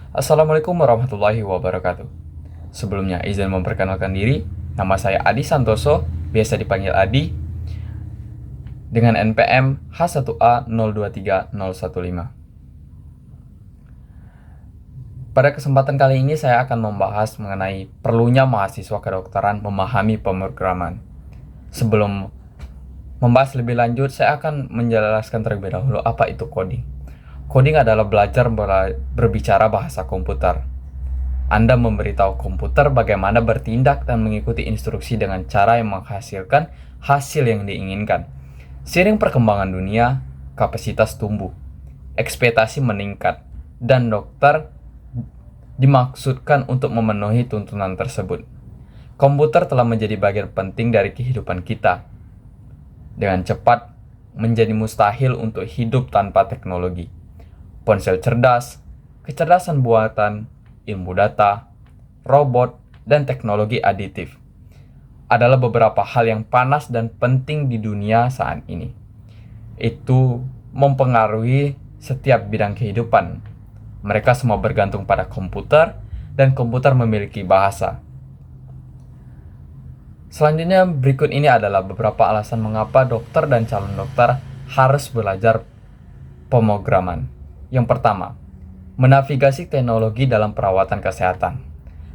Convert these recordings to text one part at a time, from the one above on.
Assalamualaikum warahmatullahi wabarakatuh. Sebelumnya izin memperkenalkan diri, nama saya Adi Santoso, biasa dipanggil Adi, dengan NPM H1A023015. Pada kesempatan kali ini saya akan membahas mengenai perlunya mahasiswa kedokteran memahami pemrograman. Sebelum membahas lebih lanjut, saya akan menjelaskan terlebih dahulu apa itu coding. Coding adalah belajar berbicara bahasa komputer. Anda memberitahu komputer bagaimana bertindak dan mengikuti instruksi dengan cara yang menghasilkan hasil yang diinginkan. Seiring perkembangan dunia, kapasitas tumbuh, ekspektasi meningkat, dan dokter dimaksudkan untuk memenuhi tuntunan tersebut. Komputer telah menjadi bagian penting dari kehidupan kita. Dengan cepat, menjadi mustahil untuk hidup tanpa teknologi. Ponsel cerdas, kecerdasan buatan, ilmu data, robot, dan teknologi aditif adalah beberapa hal yang panas dan penting di dunia saat ini. Itu mempengaruhi setiap bidang kehidupan. Mereka semua bergantung pada komputer, dan komputer memiliki bahasa. Selanjutnya, berikut ini adalah beberapa alasan mengapa dokter dan calon dokter harus belajar pemrograman. Yang pertama, menavigasi teknologi dalam perawatan kesehatan.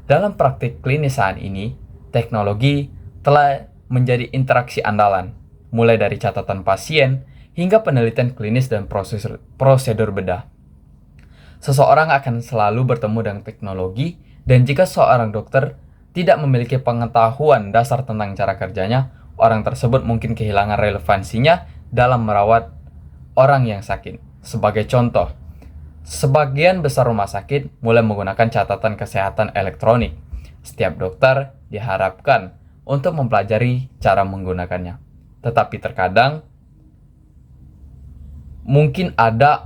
Dalam praktik klinis saat ini, teknologi telah menjadi interaksi andalan, mulai dari catatan pasien hingga penelitian klinis dan prosedur bedah. Seseorang akan selalu bertemu dengan teknologi, dan jika seorang dokter tidak memiliki pengetahuan dasar tentang cara kerjanya, orang tersebut mungkin kehilangan relevansinya dalam merawat orang yang sakit. Sebagai contoh, sebagian besar rumah sakit mulai menggunakan catatan kesehatan elektronik. Setiap dokter diharapkan untuk mempelajari cara menggunakannya. Tetapi terkadang mungkin ada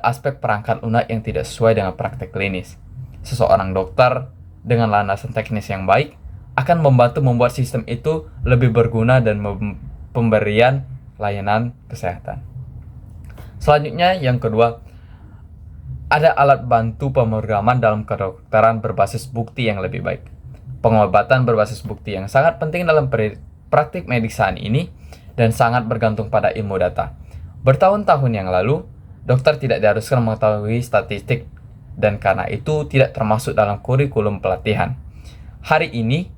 aspek perangkat lunak yang tidak sesuai dengan praktek klinis. Seseorang dokter dengan landasan teknis yang baik akan membantu membuat sistem itu lebih berguna dan pemberian layanan kesehatan. Selanjutnya, yang kedua, ada alat bantu pemrograman dalam kedokteran berbasis bukti yang lebih baik. Pengobatan berbasis bukti yang sangat penting dalam praktik medis saat ini dan sangat bergantung pada ilmu data. Bertahun-tahun yang lalu, dokter tidak diharuskan mengetahui statistik, dan karena itu tidak termasuk dalam kurikulum pelatihan. Hari ini,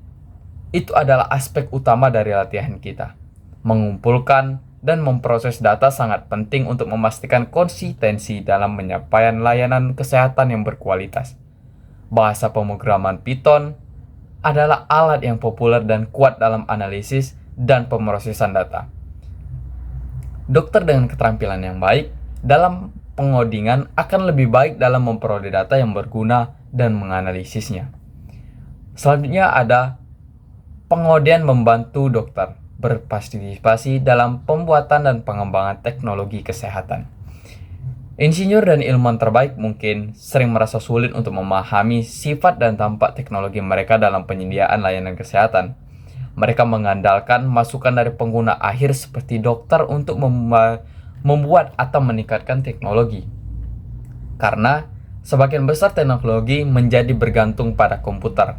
itu adalah aspek utama dari latihan kita. Mengumpulkan dan memproses data sangat penting untuk memastikan konsistensi dalam penyampaian layanan kesehatan yang berkualitas. Bahasa pemrograman Python adalah alat yang populer dan kuat dalam analisis dan pemrosesan data. Dokter dengan keterampilan yang baik dalam pengodingan akan lebih baik dalam memperoleh data yang berguna dan menganalisisnya. Selanjutnya ada pengodian membantu dokter berpartisipasi dalam pembuatan dan pengembangan teknologi kesehatan. Insinyur dan ilmuwan terbaik mungkin sering merasa sulit untuk memahami sifat dan dampak teknologi mereka dalam penyediaan layanan kesehatan. Mereka mengandalkan masukan dari pengguna akhir seperti dokter untuk membuat atau meningkatkan teknologi. Karena sebagian besar teknologi menjadi bergantung pada komputer.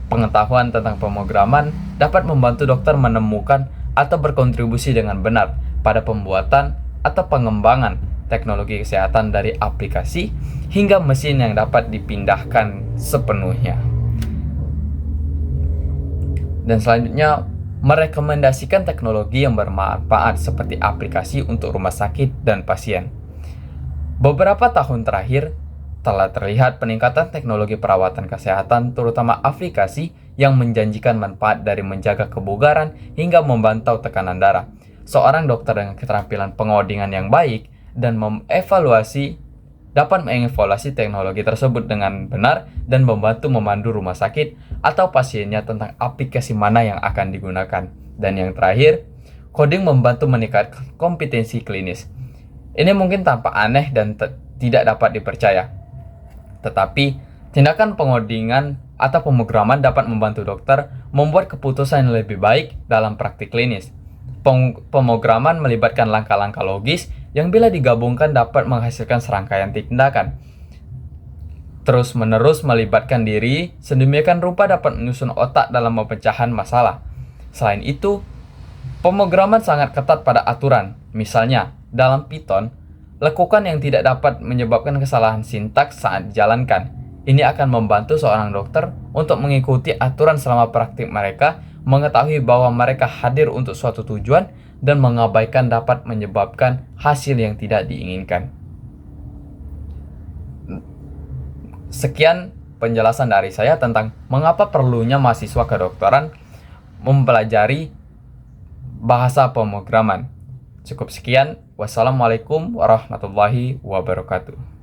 Pengetahuan tentang pemrograman dapat membantu dokter menemukan atau berkontribusi dengan benar pada pembuatan atau pengembangan teknologi kesehatan dari aplikasi hingga mesin yang dapat dipindahkan sepenuhnya. Dan selanjutnya, merekomendasikan teknologi yang bermanfaat seperti aplikasi untuk rumah sakit dan pasien. Beberapa tahun terakhir, telah terlihat peningkatan teknologi perawatan kesehatan, terutama aplikasi yang menjanjikan manfaat dari menjaga kebugaran hingga memantau tekanan darah. Seorang dokter dengan keterampilan pengodingan yang baik dan dapat mengevaluasi teknologi tersebut dengan benar dan membantu memandu rumah sakit atau pasiennya tentang aplikasi mana yang akan digunakan. Dan yang terakhir, coding membantu meningkatkan kompetensi klinis. Ini mungkin tampak aneh dan tidak dapat dipercaya. Tetapi, tindakan pengodingan atau pemrograman dapat membantu dokter membuat keputusan yang lebih baik dalam praktik klinis. Pemrograman melibatkan langkah-langkah logis yang bila digabungkan dapat menghasilkan serangkaian tindakan. Terus-menerus melibatkan diri sedemikian rupa dapat menyusun otak dalam pemecahan masalah. Selain itu, pemrograman sangat ketat pada aturan. Misalnya, dalam Python, lekukan yang tidak dapat menyebabkan kesalahan sintaks saat dijalankan. Ini akan membantu seorang dokter untuk mengikuti aturan selama praktik mereka, mengetahui bahwa mereka hadir untuk suatu tujuan, dan mengabaikan dapat menyebabkan hasil yang tidak diinginkan. Sekian penjelasan dari saya tentang mengapa perlunya mahasiswa kedokteran mempelajari bahasa pemrograman. Cukup sekian. Wassalamualaikum warahmatullahi wabarakatuh.